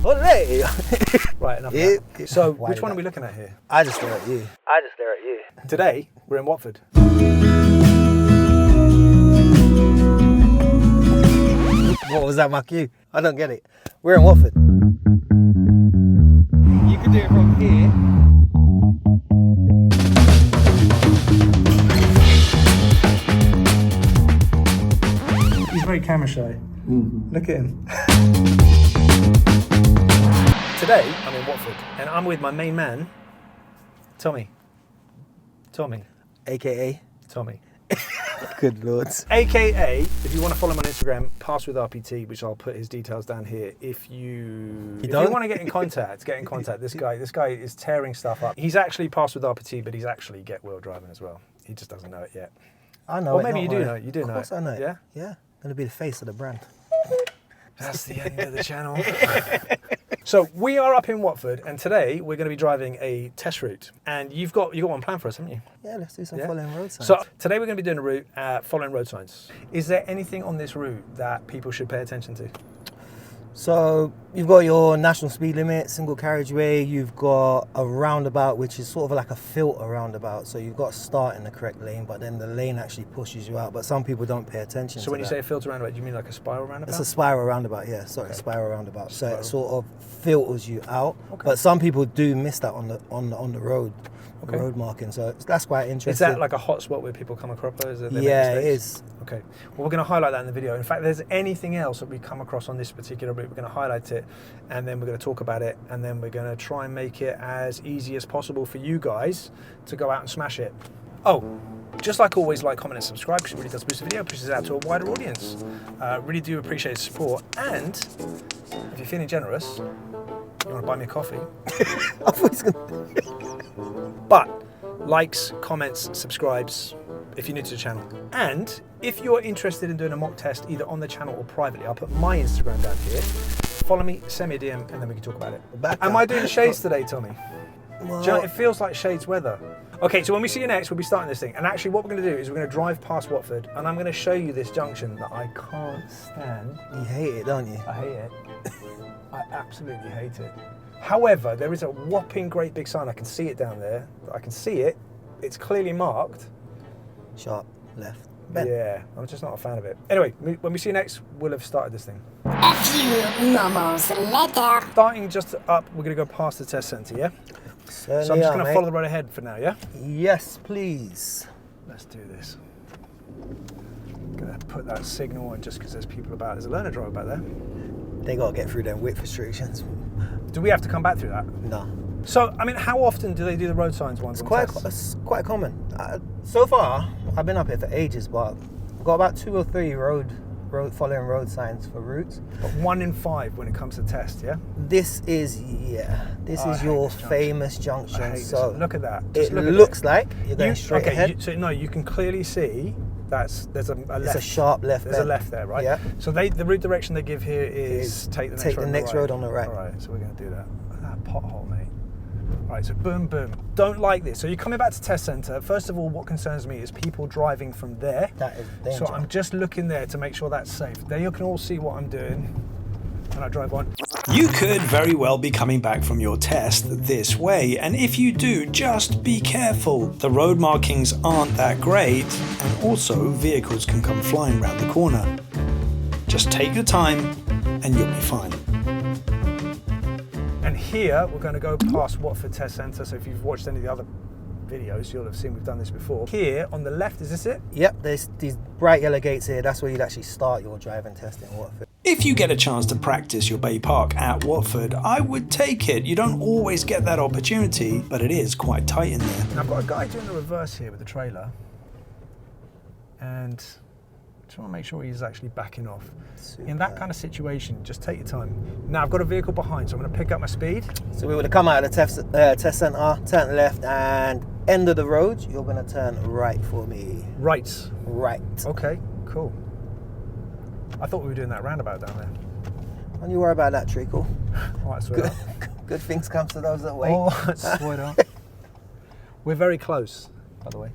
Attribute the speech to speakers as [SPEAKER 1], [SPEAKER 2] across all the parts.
[SPEAKER 1] Olé!
[SPEAKER 2] Right, enough of that. So, which one are we looking at here?
[SPEAKER 1] I just stare at you.
[SPEAKER 2] Today, we're in Watford.
[SPEAKER 1] What was that, my cue? I don't get it. We're in Watford. You can do it from here.
[SPEAKER 2] He's very camera shy. Look at him. Today, I'm in Watford, and I'm with my main man, Tommy.
[SPEAKER 1] AKA.
[SPEAKER 2] Tommy.
[SPEAKER 1] Good lords.
[SPEAKER 2] AKA, if you want to follow him on Instagram, Pass with RPT, which I'll put his details down here. If you want to get in contact, This guy is tearing stuff up. He's actually Pass with RPT, but he's actually Get Wheel Driving as well. He just doesn't know it yet.
[SPEAKER 1] I know
[SPEAKER 2] or
[SPEAKER 1] it.
[SPEAKER 2] Maybe you do
[SPEAKER 1] worry.
[SPEAKER 2] know it. You do know it.
[SPEAKER 1] Of course I know it.
[SPEAKER 2] Yeah?
[SPEAKER 1] Yeah. Gonna be the face of the brand.
[SPEAKER 2] That's the end of the channel. So we are up in Watford, and today we're going to be driving a test route. And you got one planned for us, haven't you?
[SPEAKER 1] Yeah, let's do some following road signs.
[SPEAKER 2] So today we're going to be doing a route following road signs. Is there anything on this route that people should pay attention to?
[SPEAKER 1] So you've got your national speed limit, single carriageway. You've got a roundabout, which is sort of like a filter roundabout. So you've got to start in the correct lane, but then the lane actually pushes you out. But some people don't pay attention to that.
[SPEAKER 2] So when you say a filter roundabout, do you mean like a spiral roundabout?
[SPEAKER 1] It's a spiral roundabout, yeah. Sorry, spiral roundabout. So it sort of filters you out. Okay. But some people do miss that on the road. Okay. Road marking, so that's quite interesting.
[SPEAKER 2] Is that like a hot spot where people come across those?
[SPEAKER 1] Yeah, it is.
[SPEAKER 2] Okay, well, we're going to highlight that in the video. In fact, if there's anything else that we come across on this particular route, we're going to highlight it, and then we're going to talk about it, and then we're going to try and make it as easy as possible for you guys to go out and smash it. Oh, just like always, like, comment, and subscribe, because it really does boost the video, pushes it out to a wider audience. Really do appreciate the support, and if you're feeling generous, you want to buy me a coffee.
[SPEAKER 1] I thought he was gonna...
[SPEAKER 2] But likes, comments, subscribes if you're new to the channel. And if you're interested in doing a mock test either on the channel or privately, I'll put my Instagram down here. Follow me, send me a DM, and then we can talk about it. Am I doing shades today, Tommy? Well, do you know, it feels like shades weather. Okay, so when we see you next, we'll be starting this thing. And actually what we're going to do is we're going to drive past Watford, and I'm going to show you this junction that I can't stand.
[SPEAKER 1] You hate it, don't you?
[SPEAKER 2] I hate it. I absolutely hate it. However, there is a whopping great big sign. I can see it down there. I can see it. It's clearly marked.
[SPEAKER 1] Sharp left.
[SPEAKER 2] Ben. Yeah, I'm just not a fan of it. Anyway, when we see you next, we'll have started this thing.
[SPEAKER 3] A few moments later.
[SPEAKER 2] Starting just up, we're going to go past the test centre, yeah?
[SPEAKER 1] Certainly
[SPEAKER 2] so I'm just going to follow the road ahead for now, yeah?
[SPEAKER 1] Yes, please.
[SPEAKER 2] Let's do this. I'm going to put that signal on just because there's people about. There's a learner driver back there.
[SPEAKER 1] They got to get through them width restrictions.
[SPEAKER 2] Do we have to come back through that?
[SPEAKER 1] No.
[SPEAKER 2] So, I mean, how often do they do the road signs ones?
[SPEAKER 1] It's quite common. So far, I've been up here for ages, but I've got about 2 or 3 following road signs for routes.
[SPEAKER 2] But 1 in 5 when it comes to test, yeah?
[SPEAKER 1] This is your famous junction. So
[SPEAKER 2] look at that.
[SPEAKER 1] It looks like you're going straight ahead.
[SPEAKER 2] So no, you can clearly see there's a left.
[SPEAKER 1] It's a sharp left.
[SPEAKER 2] There's a left there, right?
[SPEAKER 1] Yeah.
[SPEAKER 2] So the route direction they give here is take the next
[SPEAKER 1] road on the right.
[SPEAKER 2] All right, so we're going to do that. Look at that pothole, mate. All right, so boom, boom. Don't like this. So you're coming back to test centre. First of all, what concerns me is people driving from there.
[SPEAKER 1] That is dangerous.
[SPEAKER 2] So I'm just looking there to make sure that's safe. There you can all see what I'm doing when I drive on. You could very well be coming back from your test this way, and if you do, just be careful. The road markings aren't that great, and also vehicles can come flying round the corner. Just take your time and you'll be fine. And here we're going to go past Watford Test Centre, so if you've watched any of the other videos, you'll have seen we've done this before. Here on the left, is this it?
[SPEAKER 1] Yep, there's these bright yellow gates here. That's where you'd actually start your driving test in Watford.
[SPEAKER 2] If you get a chance to practice your Bay Park at Watford, I would take it. You don't always get that opportunity, but it is quite tight in there. I've got a guy doing the reverse here with the trailer, and just want to make sure he's actually backing off. Super. In that kind of situation, just take your time. Now I've got a vehicle behind, so I'm going to pick up my speed. So
[SPEAKER 1] we would come out of the test centre, turn left, and end of the road, you're going to turn right for me.
[SPEAKER 2] Right.
[SPEAKER 1] Right.
[SPEAKER 2] Okay, cool. I thought we were doing that roundabout down there.
[SPEAKER 1] Don't you worry about that, Treacle.
[SPEAKER 2] All right, sweetheart.
[SPEAKER 1] Good things come to those that wait.
[SPEAKER 2] Oh, sweetheart. We're very close, by the way.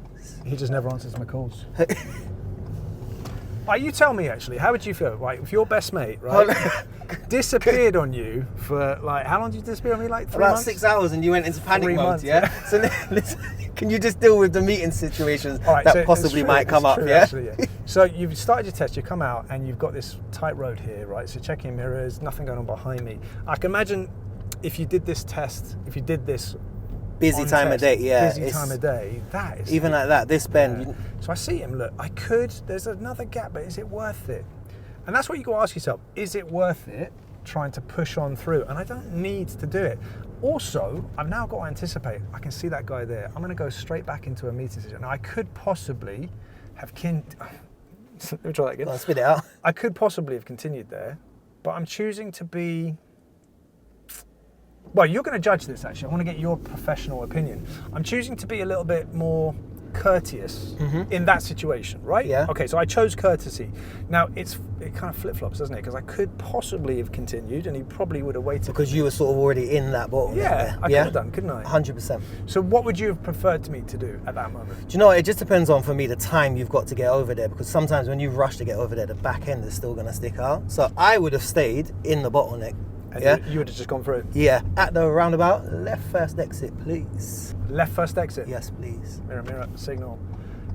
[SPEAKER 2] He just never answers my calls. Right, you tell me actually, how would you feel? Right, if your best mate, right? disappeared on you for like, how long did you disappear on me? Like 3
[SPEAKER 1] About
[SPEAKER 2] months?
[SPEAKER 1] 6 hours, and you went into panic
[SPEAKER 2] 3
[SPEAKER 1] mode,
[SPEAKER 2] months,
[SPEAKER 1] yeah? So listen, can you just deal with the meeting situations
[SPEAKER 2] All right,
[SPEAKER 1] that
[SPEAKER 2] so it's
[SPEAKER 1] possibly
[SPEAKER 2] true,
[SPEAKER 1] might come
[SPEAKER 2] it's
[SPEAKER 1] up,
[SPEAKER 2] true,
[SPEAKER 1] yeah?
[SPEAKER 2] actually, yeah? So you've started your test, you come out, and you've got this tight road here, right? So checking mirrors, nothing going on behind me. I can imagine if you did this test, if you did this
[SPEAKER 1] Busy
[SPEAKER 2] on
[SPEAKER 1] time of
[SPEAKER 2] test,
[SPEAKER 1] day, yeah.
[SPEAKER 2] busy time of day, that is...
[SPEAKER 1] Even like that, this bend,
[SPEAKER 2] Yeah. So I see him, look, there's another gap, but is it worth it? And that's what you got to ask yourself, is it worth it trying to push on through? And I don't need to do it. Also, I've now got to anticipate, I can see that guy there. I'm going to go straight back into a meeting situation. Now, I could possibly have let me try that again.
[SPEAKER 1] Go on, spit it out.
[SPEAKER 2] I could possibly have continued there, but I'm choosing to be... Well, you're going to judge this, actually. I want to get your professional opinion. I'm choosing to be a little bit more courteous in that situation, right?
[SPEAKER 1] Yeah.
[SPEAKER 2] Okay, so I chose courtesy. Now, it kind of flip-flops, doesn't it? Because I could possibly have continued, and he probably would have waited.
[SPEAKER 1] Because you were sort of already in that bottleneck.
[SPEAKER 2] Yeah, I could have done, couldn't I?
[SPEAKER 1] 100%.
[SPEAKER 2] So what would you have preferred to me to do at that moment?
[SPEAKER 1] Do you know what? It just depends on, for me, the time you've got to get over there, because sometimes when you rush to get over there, the back end is still going to stick out. So I would have stayed in the bottleneck.
[SPEAKER 2] And
[SPEAKER 1] yeah.
[SPEAKER 2] you would have just gone through it?
[SPEAKER 1] Yeah. At the roundabout, left first exit, please.
[SPEAKER 2] Left first exit?
[SPEAKER 1] Yes, please.
[SPEAKER 2] Mirror, mirror, signal.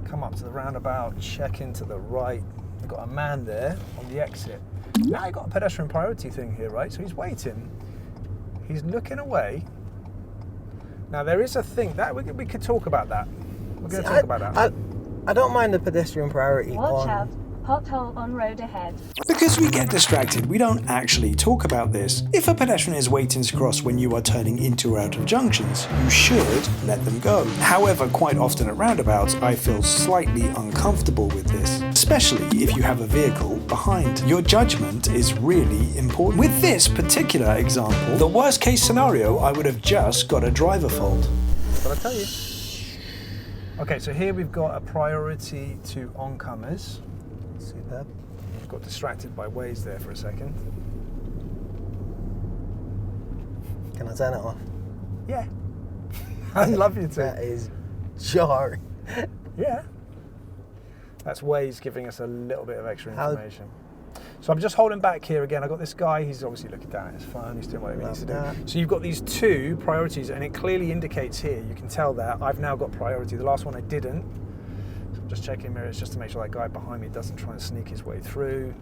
[SPEAKER 2] Come up to the roundabout, check into the right. You've got a man there on the exit. Now you've got a pedestrian priority thing here, right? So he's waiting. He's looking away. Now there is a thing that we could talk about that. We're going to talk about that.
[SPEAKER 1] I don't mind the pedestrian priority.
[SPEAKER 4] Watch out, pothole on road ahead.
[SPEAKER 5] Because we get distracted, we don't actually talk about this. If a pedestrian is waiting to cross when you are turning into or out of junctions, you should let them go. However, quite often at roundabouts, I feel slightly uncomfortable with this, especially if you have a vehicle behind. Your judgment is really important. With this particular example, the worst case scenario, I would have just got a driver fault.
[SPEAKER 2] But I tell you. Okay, so here we've got a priority to oncomers.
[SPEAKER 1] Superb.
[SPEAKER 2] Got distracted by Waze there for a second.
[SPEAKER 1] Can I turn it off?
[SPEAKER 2] Yeah. I'd love you to.
[SPEAKER 1] That is jarring.
[SPEAKER 2] Yeah. That's Waze giving us a little bit of extra information. So I'm just holding back here again. I've got this guy, he's obviously looking down at his phone, he's doing whatever he needs to do. So you've got these two priorities, and it clearly indicates here, you can tell that I've now got priority. The last one I didn't. So I'm just checking mirrors just to make sure that guy behind me doesn't try and sneak his way through.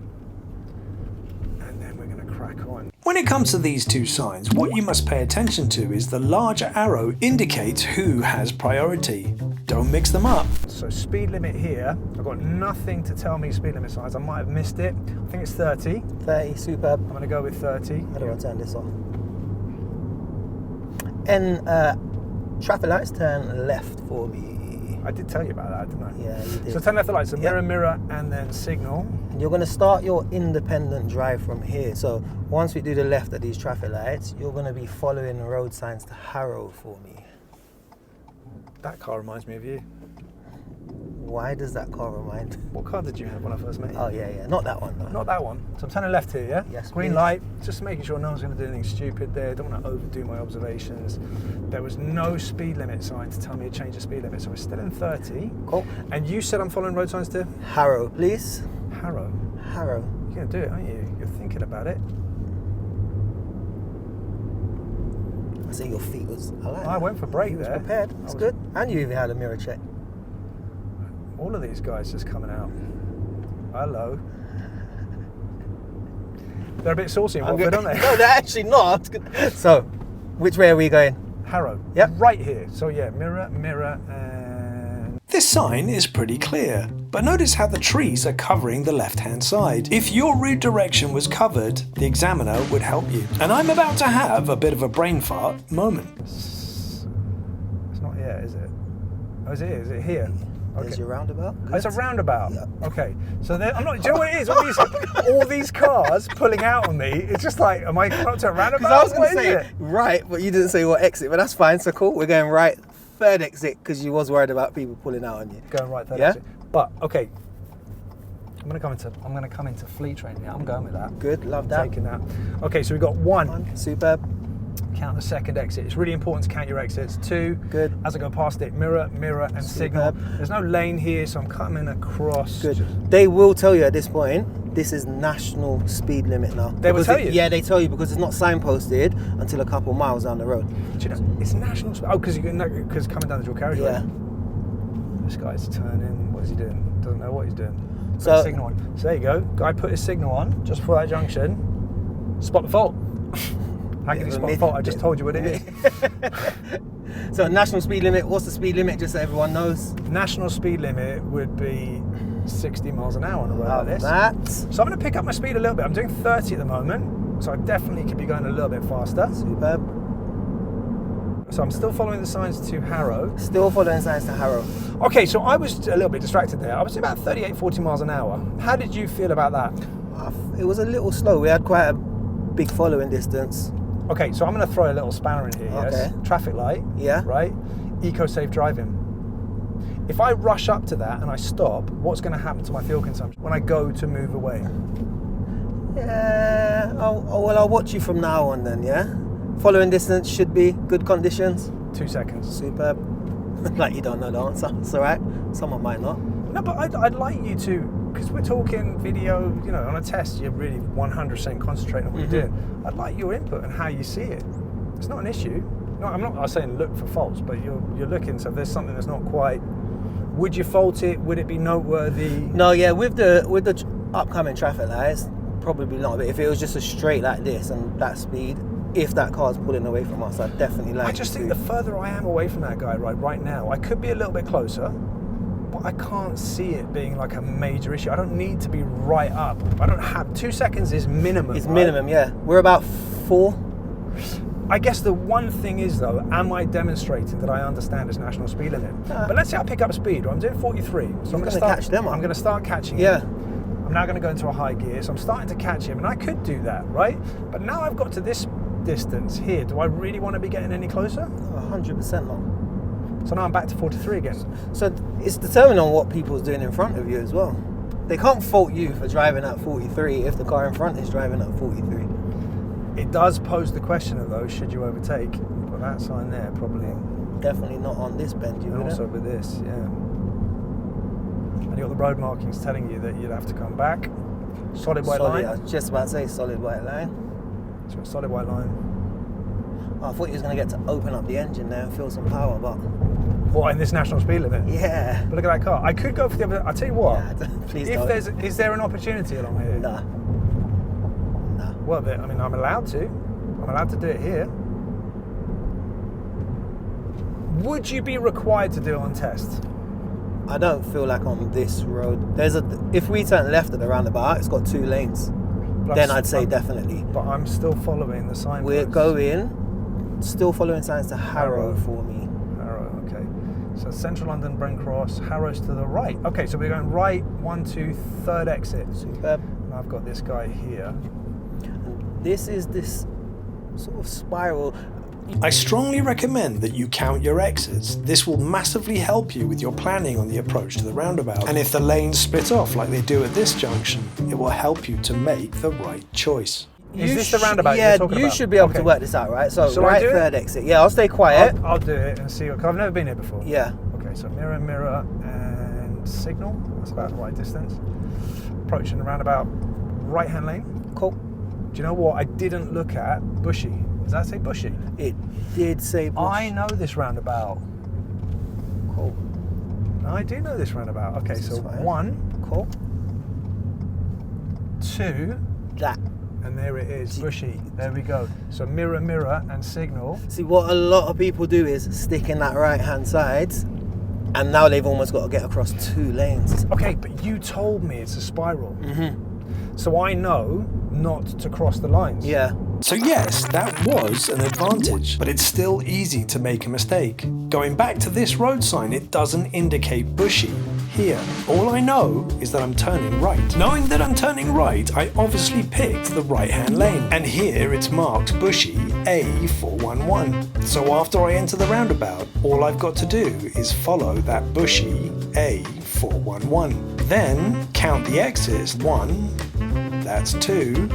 [SPEAKER 2] And then we're going to crack on.
[SPEAKER 5] When it comes to these two signs, what you must pay attention to is the larger arrow indicates who has priority. Don't mix them up.
[SPEAKER 2] So speed limit here, I've got nothing to tell me speed limit signs. I might have missed it. I think it's 30.
[SPEAKER 1] 30, superb.
[SPEAKER 2] I'm going to go with 30.
[SPEAKER 1] How do I turn this off? And traffic lights turn left for me.
[SPEAKER 2] I did tell you about that, didn't I?
[SPEAKER 1] Yeah, you did.
[SPEAKER 2] So turn left the lights, so mirror, mirror, and then signal.
[SPEAKER 1] And you're going to start your independent drive from here. So once we do the left of these traffic lights, you're going to be following road signs to Harrow for me.
[SPEAKER 2] That car reminds me of you.
[SPEAKER 1] Why does that car remind?
[SPEAKER 2] What car did you have when I first met you?
[SPEAKER 1] Oh, yeah, not that one, though.
[SPEAKER 2] Not that one. So I'm turning left here, yeah?
[SPEAKER 1] Yes,
[SPEAKER 2] Green
[SPEAKER 1] please.
[SPEAKER 2] light, just making sure no one's going to do anything stupid there. Don't want to overdo my observations. There was no speed limit sign to tell me to change the speed limit, so we're still in 30.
[SPEAKER 1] Cool.
[SPEAKER 2] And you said I'm following road signs to
[SPEAKER 1] Harrow, please.
[SPEAKER 2] Harrow.
[SPEAKER 1] Harrow.
[SPEAKER 2] You're going to do it, aren't you? You're thinking about it.
[SPEAKER 1] I see your feet was... I like
[SPEAKER 2] I
[SPEAKER 1] that.
[SPEAKER 2] went for brake
[SPEAKER 1] You was
[SPEAKER 2] there.
[SPEAKER 1] prepared. That's good. And you even had a mirror check.
[SPEAKER 2] All of these guys just coming out. Hello. They're a bit saucy in Watford, aren't they?
[SPEAKER 1] No, they're actually not. So, which way are we going?
[SPEAKER 2] Harrow.
[SPEAKER 1] Yep.
[SPEAKER 2] Right here. So yeah, mirror, mirror, and...
[SPEAKER 5] This sign is pretty clear, but notice how the trees are covering the left-hand side. If your route direction was covered, the examiner would help you. And I'm about to have a bit of a brain fart moment.
[SPEAKER 2] It's not here, is it? Oh, is it here? Is it here?
[SPEAKER 1] There's your roundabout.
[SPEAKER 2] Oh, it's a roundabout.
[SPEAKER 1] Yeah.
[SPEAKER 2] Okay. So I'm not. Do you know what it is? All these cars pulling out on me. It's just like, am I up to a roundabout?
[SPEAKER 1] Because I was going
[SPEAKER 2] What
[SPEAKER 1] to
[SPEAKER 2] is
[SPEAKER 1] say
[SPEAKER 2] it?
[SPEAKER 1] right, but you didn't say what exit. But that's fine. So cool. We're going right. Third exit because you was worried about people pulling out on you.
[SPEAKER 2] Going right there.
[SPEAKER 1] Yeah?
[SPEAKER 2] But okay. I'm gonna come into Fleet Train here. I'm going with that.
[SPEAKER 1] Good. Love that.
[SPEAKER 2] Taking that. Okay, so we've got one.
[SPEAKER 1] Superb.
[SPEAKER 2] count the second exit. It's really important to count your exits. 2,
[SPEAKER 1] Good.
[SPEAKER 2] As I go past it, mirror, and signal. There's no lane here, so I'm coming across.
[SPEAKER 1] Good. They will tell you at this point, this is national speed limit now.
[SPEAKER 2] They will tell you?
[SPEAKER 1] Yeah, they tell you because it's not signposted until a couple miles down the road.
[SPEAKER 2] Do you know, it's national speed. Oh, because coming down the dual carriageway.
[SPEAKER 1] Yeah.
[SPEAKER 2] This guy's turning. What is he doing? Doesn't know what he's doing. Put
[SPEAKER 1] So-
[SPEAKER 2] his signal on. So there you go. Guy put his signal on just before that junction. Spot the fault. How can you spot the fault? I just told you what it is.
[SPEAKER 1] So national speed limit, what's the speed limit just so everyone knows?
[SPEAKER 2] National speed limit would be 60 miles an hour on a road like this.
[SPEAKER 1] That.
[SPEAKER 2] So I'm going to pick up my speed a little bit. I'm doing 30 at the moment, so I definitely could be going a little bit faster.
[SPEAKER 1] Superb.
[SPEAKER 2] So I'm still following the signs to Harrow.
[SPEAKER 1] Still following signs to Harrow.
[SPEAKER 2] Okay, so I was a little bit distracted there. I was about 38, 40 miles an hour. How did you feel about that?
[SPEAKER 1] It was a little slow. We had quite a big following distance.
[SPEAKER 2] Okay, so I'm going to throw a little spanner in here, yes?
[SPEAKER 1] Okay.
[SPEAKER 2] Traffic light,
[SPEAKER 1] Yeah.
[SPEAKER 2] right? Eco-safe driving. If I rush up to that and I stop, what's going to happen to my fuel consumption when I go to move away?
[SPEAKER 1] Yeah. I'll watch you from now on then, yeah? Following distance should be good conditions.
[SPEAKER 2] 2 seconds.
[SPEAKER 1] Superb. Like you don't know the answer. It's all right. Someone might not.
[SPEAKER 2] No, but I'd like you to, because we're talking video, you know, on a test, you're really 100% concentrating on what you're doing. I'd like your input and how you see it. It's not an issue. No, I'm not saying look for faults, but you're looking, so if there's something that's not quite, would you fault it? Would it be noteworthy?
[SPEAKER 1] No, yeah, with the upcoming traffic lights, probably not. But if it was just a straight like this and that speed, if that car's pulling away from us, I'd definitely like
[SPEAKER 2] I just think the further I am away from that guy right now, I could be a little bit closer, but I can't see it being like a major issue. I don't need to be right up. I don't have 2 seconds is minimum.
[SPEAKER 1] It's
[SPEAKER 2] right?
[SPEAKER 1] minimum, yeah. We're about 4.
[SPEAKER 2] I guess the one thing is though, am I demonstrating that I understand this national speed limit? But let's say I pick up speed. I'm doing 43, so I'm going to
[SPEAKER 1] catch them up.
[SPEAKER 2] I'm going to start catching
[SPEAKER 1] Yeah.
[SPEAKER 2] him. I'm now going to go into a high gear, so I'm starting to catch him, and I could do that, right? But now I've got to this distance here. Do I really want to be getting any closer?
[SPEAKER 1] 100% not.
[SPEAKER 2] So now I'm back to 43 again.
[SPEAKER 1] So it's determined on what people's doing in front of you as well. They can't fault you for driving at 43 if the car in front is driving at 43.
[SPEAKER 2] It does pose the question of though, should you overtake? Put that sign there, probably.
[SPEAKER 1] Definitely not on this bend, you
[SPEAKER 2] And
[SPEAKER 1] wouldn't.
[SPEAKER 2] also with this, yeah. And you got the road markings telling you that you'd have to come back. Solid white
[SPEAKER 1] Solid, I
[SPEAKER 2] line.
[SPEAKER 1] was just about to say solid white line.
[SPEAKER 2] So it's solid white line.
[SPEAKER 1] I thought you was going to get to open up the engine there and feel some power, but
[SPEAKER 2] What, in this national speed limit?
[SPEAKER 1] yeah.
[SPEAKER 2] But look at that car. I could go for the other. I'll tell you what.
[SPEAKER 1] Nah, please
[SPEAKER 2] If
[SPEAKER 1] don't.
[SPEAKER 2] is there an opportunity along here?
[SPEAKER 1] Nah.
[SPEAKER 2] Well, I mean, I'm allowed to. I'm allowed to do it here. Would you be required to do it on test?
[SPEAKER 1] I don't feel like on this road. If we turn left at the roundabout, it's got 2 lanes.
[SPEAKER 2] But
[SPEAKER 1] Then I'd say definitely.
[SPEAKER 2] But I'm still following the sign.
[SPEAKER 1] We're going, still following signs to Harrow for me.
[SPEAKER 2] Harrow, okay. So Central London, Brent Cross, Harrow's to the right. Okay, so we're going right, 1, 2, third exit.
[SPEAKER 1] Superb.
[SPEAKER 2] And I've got this guy here.
[SPEAKER 1] This is this sort of spiral.
[SPEAKER 5] I strongly recommend that you count your exits. This will massively help you with your planning on the approach to the roundabout. And if the lanes split off like they do at this junction, it will help you to make the right choice.
[SPEAKER 2] Is this the roundabout
[SPEAKER 1] Yeah,
[SPEAKER 2] you're talking
[SPEAKER 1] you
[SPEAKER 2] about?
[SPEAKER 1] should be able
[SPEAKER 2] Okay.
[SPEAKER 1] to work this out, right? So
[SPEAKER 2] Shall I
[SPEAKER 1] right
[SPEAKER 2] do it?
[SPEAKER 1] third exit. Yeah, I'll stay quiet.
[SPEAKER 2] I'll do it and see. Because I've never been here before.
[SPEAKER 1] Yeah.
[SPEAKER 2] Okay, so mirror, mirror, and signal. That's about the right distance. Approaching the roundabout, right-hand lane.
[SPEAKER 1] Cool.
[SPEAKER 2] Do you know what? I didn't look at Bushey. Does that say Bushey?
[SPEAKER 1] It did say Bush.
[SPEAKER 2] I know this roundabout.
[SPEAKER 1] Cool.
[SPEAKER 2] I do know this roundabout. Okay,
[SPEAKER 1] This
[SPEAKER 2] so
[SPEAKER 1] is fine.
[SPEAKER 2] 1,
[SPEAKER 1] Cool.
[SPEAKER 2] 2,
[SPEAKER 1] That.
[SPEAKER 2] and there it is, Bushey. There we go. So mirror, mirror, and signal.
[SPEAKER 1] See, what a lot of people do is stick in that right-hand side, and now they've almost got to get across 2 lanes.
[SPEAKER 2] Okay, but you told me it's a spiral. So I know not to cross the lines.
[SPEAKER 1] Yeah.
[SPEAKER 5] So yes, that was an advantage, but it's still easy to make a mistake. Going back to this road sign, it doesn't indicate Bushey here. All I know is that I'm turning right. Knowing that I'm turning right, I obviously picked the right-hand lane. And here it's marked Bushey A411. So after I enter the roundabout, all I've got to do is follow that Bushey A411. Then count the exits. 1, that's 2.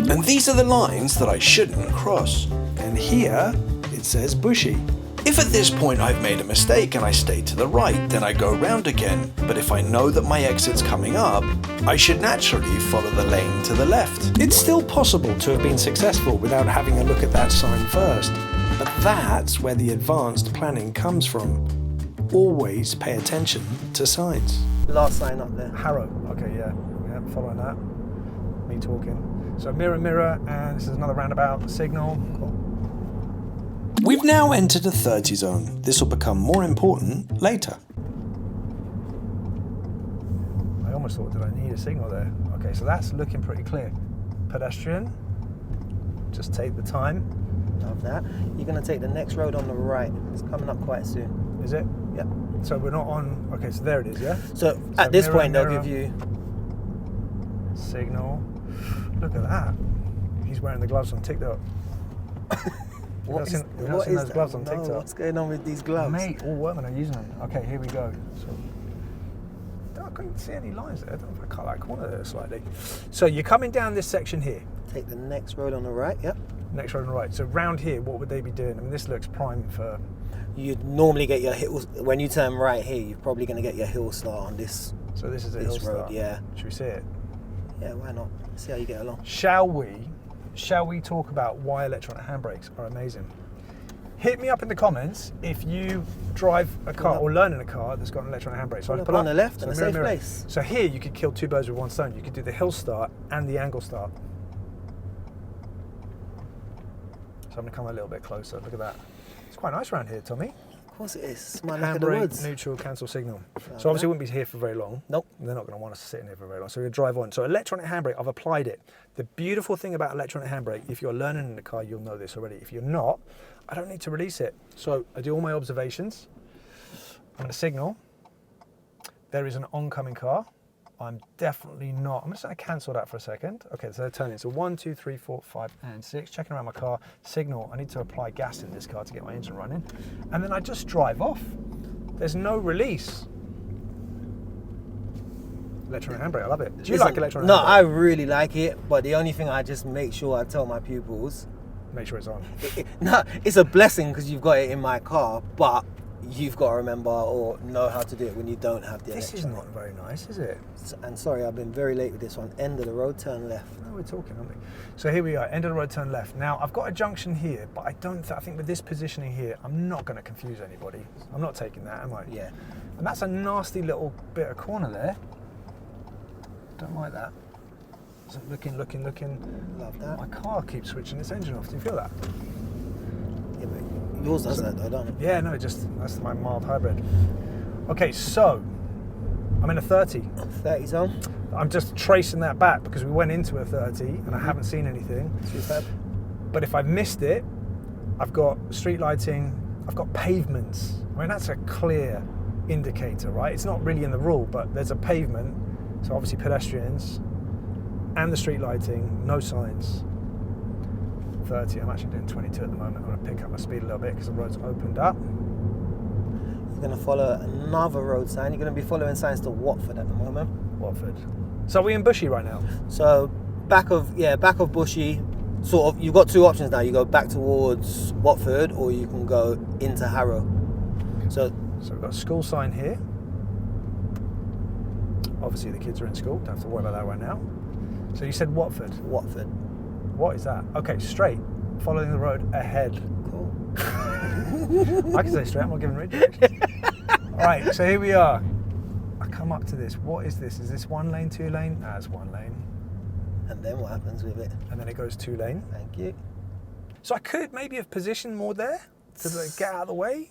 [SPEAKER 5] And these are the lines that I shouldn't cross. and here it says Bushey. If at this point I've made a mistake and I stay to the right, then I go round again, but if I know that my exit's coming up, I should naturally follow the lane to the left. It's still possible to have been successful without having a look at that sign first, but that's where the advanced planning comes from. Always pay attention to signs.
[SPEAKER 1] Last sign up there.
[SPEAKER 2] Harrow. Okay, yeah, following that. Me talking. So mirror, mirror, and this is another roundabout signal. Cool.
[SPEAKER 5] We've now entered a 30 zone. This will become more important later.
[SPEAKER 2] I almost thought, did I need a signal there? Okay, so that's looking pretty clear. Pedestrian, just take the time.
[SPEAKER 1] Love that. You're going to take the next road on the right. It's coming up quite soon.
[SPEAKER 2] Is it?
[SPEAKER 1] Yeah.
[SPEAKER 2] So we're not on, okay, so there it is, yeah?
[SPEAKER 1] So at this
[SPEAKER 2] mirror,
[SPEAKER 1] point, they'll
[SPEAKER 2] mirror.
[SPEAKER 1] give you...
[SPEAKER 2] Signal. Look at that. He's wearing the gloves on TikTok.
[SPEAKER 1] What
[SPEAKER 2] You've
[SPEAKER 1] is,
[SPEAKER 2] not
[SPEAKER 1] what
[SPEAKER 2] seen
[SPEAKER 1] is
[SPEAKER 2] those
[SPEAKER 1] that?
[SPEAKER 2] gloves on
[SPEAKER 1] No,
[SPEAKER 2] TikTok?
[SPEAKER 1] what's going on with these gloves?
[SPEAKER 2] Mate, all workmen are using them. Okay, here we go. So, I couldn't see any lines there. I don't know if I cut that corner there slightly. So you're coming down this section here.
[SPEAKER 1] Take the next road on the right, yep.
[SPEAKER 2] Next road on the right. So round here, what would they be doing? I mean, this looks prime for...
[SPEAKER 1] You'd normally get your hill... When you turn right here, you're probably going to get your hill start on this
[SPEAKER 2] So this is a
[SPEAKER 1] this
[SPEAKER 2] hill
[SPEAKER 1] road,
[SPEAKER 2] start.
[SPEAKER 1] yeah.
[SPEAKER 2] Should we see it?
[SPEAKER 1] Yeah, why not? See how you get along.
[SPEAKER 2] Shall we talk about why electronic handbrakes are amazing? Hit me up in the comments if you drive a car or learn in a car that's got an electronic handbrake. So
[SPEAKER 1] Pull
[SPEAKER 2] I
[SPEAKER 1] up
[SPEAKER 2] pull
[SPEAKER 1] on the left and a
[SPEAKER 2] mirror,
[SPEAKER 1] safe
[SPEAKER 2] mirror.
[SPEAKER 1] place.
[SPEAKER 2] So here you could kill two birds with one stone. You could do the hill start and the angle start. So I'm going to come a little bit closer. Look at that. It's quite nice around here, Tommy.
[SPEAKER 1] Of course it is. It's my neck of the
[SPEAKER 2] Handbrake,
[SPEAKER 1] woods.
[SPEAKER 2] neutral, cancel signal. So obviously we wouldn't be here for very long.
[SPEAKER 1] Nope.
[SPEAKER 2] They're not going to want us to sit in here for very long. So we're going to drive on. So electronic handbrake, I've applied it. The beautiful thing about electronic handbrake, if you're learning in the car, you'll know this already. If you're not, I don't need to release it. So I do all my observations. I'm going to signal. There is an oncoming car. I'm definitely not. I'm just going to cancel that for a second. Okay, so they're turning. So 1, 2, 3, 4, 5, and 6. Checking around my car. Signal. I need to apply gas in this car to get my engine running. And then I just drive off. There's no release. Electronic handbrake, I love it. Do you like electronic
[SPEAKER 1] No,
[SPEAKER 2] handbrake?
[SPEAKER 1] I really like it, but the only thing I just make sure I tell my pupils,
[SPEAKER 2] Make sure it's on.
[SPEAKER 1] no, it's a blessing because you've got it in my car, but you've got to remember or know how to do it when you don't have the
[SPEAKER 2] This is not very nice, is it?
[SPEAKER 1] And sorry, I've been very late with this one. End of the road, turn left.
[SPEAKER 2] No, we're talking, aren't we? So here we are, end of the road, turn left. Now, I've got a junction here, but I think with this positioning here, I'm not going to confuse anybody. I'm not taking that, am I?
[SPEAKER 1] Yeah.
[SPEAKER 2] And that's a nasty little bit of corner there. Don't like that. So looking.
[SPEAKER 1] Love that.
[SPEAKER 2] My car keeps switching its engine off. Do you feel that?
[SPEAKER 1] Yeah, but yours does that though, don't it?
[SPEAKER 2] Yeah, no, that's my mild hybrid. Okay, so I'm in a 30.
[SPEAKER 1] 30 zone.
[SPEAKER 2] I'm just tracing that back because we went into a 30 and I haven't seen anything.
[SPEAKER 1] Superb.
[SPEAKER 2] But if I've missed it, I've got street lighting, I've got pavements. I mean, that's a clear indicator, right? It's not really in the rule, but there's a pavement, so obviously pedestrians, and the street lighting, no signs. 30, I'm actually doing 22 at the moment. I'm going to pick up my speed a little bit because the road's opened up.
[SPEAKER 1] You're going to follow another road sign. You're going to be following signs to Watford at the moment.
[SPEAKER 2] Watford. So we're in Bushey right now.
[SPEAKER 1] So back of Bushey, sort of, you've got two options now. You go back towards Watford or you can go into Harrow. So
[SPEAKER 2] we've got a school sign here. Obviously the kids are in school, don't have to worry about that right now. So you said Watford.
[SPEAKER 1] Watford.
[SPEAKER 2] What is that? Okay, straight. Following the road ahead.
[SPEAKER 1] Cool.
[SPEAKER 2] I can say straight, I'm not giving road directions. Alright, so here we are. I come up to this. What is this? Is this 1 lane, 2 lane? Ah, it's 1 lane.
[SPEAKER 1] And then what happens with it?
[SPEAKER 2] And then it goes 2 lane.
[SPEAKER 1] Thank you.
[SPEAKER 2] So I could maybe have positioned more there to get out of the way.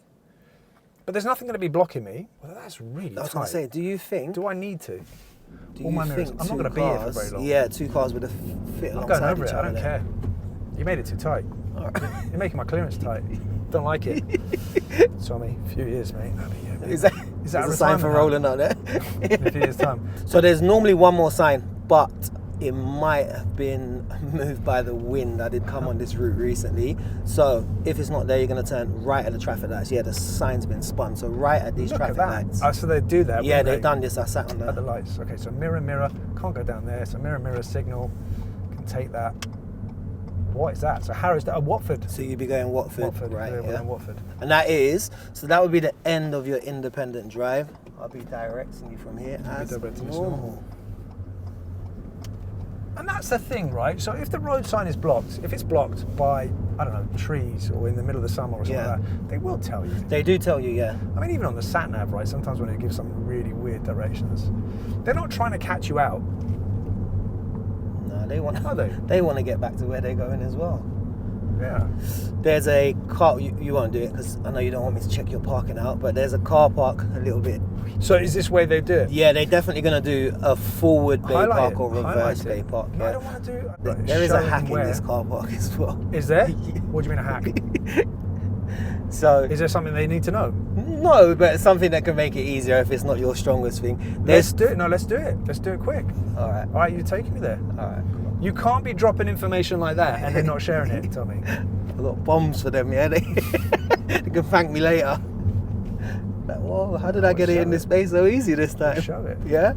[SPEAKER 2] But there's nothing going to be blocking me. Well, that's really tight.
[SPEAKER 1] I was going to say, do you think...
[SPEAKER 2] Do I need to?
[SPEAKER 1] Do
[SPEAKER 2] All
[SPEAKER 1] you
[SPEAKER 2] my mirrors.
[SPEAKER 1] think
[SPEAKER 2] I'm not
[SPEAKER 1] two
[SPEAKER 2] going to be here for
[SPEAKER 1] cars-
[SPEAKER 2] very long.
[SPEAKER 1] Yeah, 2 cars with a fit
[SPEAKER 2] I'm
[SPEAKER 1] alongside
[SPEAKER 2] going over
[SPEAKER 1] each
[SPEAKER 2] it, I
[SPEAKER 1] other
[SPEAKER 2] don't
[SPEAKER 1] there.
[SPEAKER 2] care. You made it too tight.
[SPEAKER 1] All right.
[SPEAKER 2] You're making my clearance tight. Don't like it. Tommy, a few years, mate.
[SPEAKER 1] Is that
[SPEAKER 2] a
[SPEAKER 1] a sign for
[SPEAKER 2] retirement
[SPEAKER 1] rolling out there?
[SPEAKER 2] in a few years' time?
[SPEAKER 1] So there's normally one more sign, but it might have been moved by the wind. I did come on this route recently. So if it's not there, you're going to turn right at the traffic lights. Yeah, the sign's been spun. So right at these
[SPEAKER 2] Look at
[SPEAKER 1] traffic
[SPEAKER 2] that.
[SPEAKER 1] lights.
[SPEAKER 2] Oh, so they do that?
[SPEAKER 1] Yeah,
[SPEAKER 2] wouldn't
[SPEAKER 1] they've
[SPEAKER 2] they?
[SPEAKER 1] done this. I sat on
[SPEAKER 2] At the
[SPEAKER 1] that.
[SPEAKER 2] lights. Okay, so mirror, mirror. Can't go down there. So mirror, mirror signal. Can take that. What is that? So Harrow's Watford.
[SPEAKER 1] So you'd be going Watford, right?
[SPEAKER 2] Yeah, we're
[SPEAKER 1] Yeah.
[SPEAKER 2] going Watford.
[SPEAKER 1] And that would be the end of your independent drive. I'll be directing you from here as
[SPEAKER 2] directing us
[SPEAKER 1] normal.
[SPEAKER 2] And that's the thing, right? So if the road sign is blocked, if it's blocked by, I don't know, trees or in the middle of the summer or something like that, they will tell you.
[SPEAKER 1] They do tell you, yeah.
[SPEAKER 2] I mean, even on the sat nav, right? Sometimes when it gives some really weird directions, they're not trying to catch you out.
[SPEAKER 1] No, they want.
[SPEAKER 2] Are they?
[SPEAKER 1] They want to get back to where they're going as well.
[SPEAKER 2] Yeah.
[SPEAKER 1] There's a car. You won't do it because I know you don't want me to check your parking out. But there's a car park a little bit.
[SPEAKER 2] So is this where they do it?
[SPEAKER 1] Yeah, they're definitely going to do a forward bay
[SPEAKER 2] Highlight
[SPEAKER 1] park
[SPEAKER 2] it,
[SPEAKER 1] or reverse
[SPEAKER 2] highlight
[SPEAKER 1] bay
[SPEAKER 2] it.
[SPEAKER 1] park.
[SPEAKER 2] No,
[SPEAKER 1] Yeah.
[SPEAKER 2] I don't want to do it.
[SPEAKER 1] There is a
[SPEAKER 2] Show
[SPEAKER 1] hack
[SPEAKER 2] them
[SPEAKER 1] in
[SPEAKER 2] where.
[SPEAKER 1] this car park as well.
[SPEAKER 2] Is there? What do you mean a hack?
[SPEAKER 1] So
[SPEAKER 2] Is there something they need to know?
[SPEAKER 1] no, but it's something that can make it easier if it's not your strongest thing.
[SPEAKER 2] Let's do it. No, let's do it. Let's do it quick.
[SPEAKER 1] All right.
[SPEAKER 2] All right, you're taking me there.
[SPEAKER 1] All right.
[SPEAKER 2] You can't be dropping information like that and then not sharing it, Tommy.
[SPEAKER 1] I've got bombs for them, yeah. They can thank me later. Like, whoa, how did I get it in this space so easy this time?
[SPEAKER 2] Show it.
[SPEAKER 1] Yeah?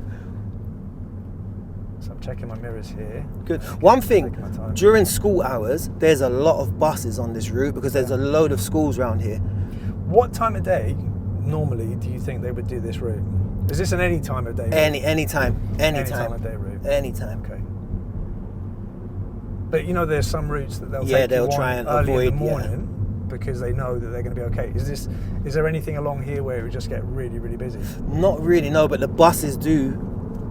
[SPEAKER 2] So I'm checking my mirrors here.
[SPEAKER 1] Good. One thing,
[SPEAKER 2] Taking my time.
[SPEAKER 1] during school hours, there's a lot of buses on this route because there's a load of schools around here.
[SPEAKER 2] What time of day normally do you think they would do this route? Is this an any time of day route?
[SPEAKER 1] Any time
[SPEAKER 2] of day route.
[SPEAKER 1] Anytime.
[SPEAKER 2] Okay. But you know, there's some routes that they'll
[SPEAKER 1] Yeah,
[SPEAKER 2] take
[SPEAKER 1] they'll
[SPEAKER 2] you
[SPEAKER 1] try
[SPEAKER 2] on
[SPEAKER 1] and
[SPEAKER 2] early
[SPEAKER 1] avoid,
[SPEAKER 2] in the
[SPEAKER 1] yeah.
[SPEAKER 2] morning because they know that they're going to be okay. Is there anything along here where it would just get really, really busy?
[SPEAKER 1] Not really, no, but the buses do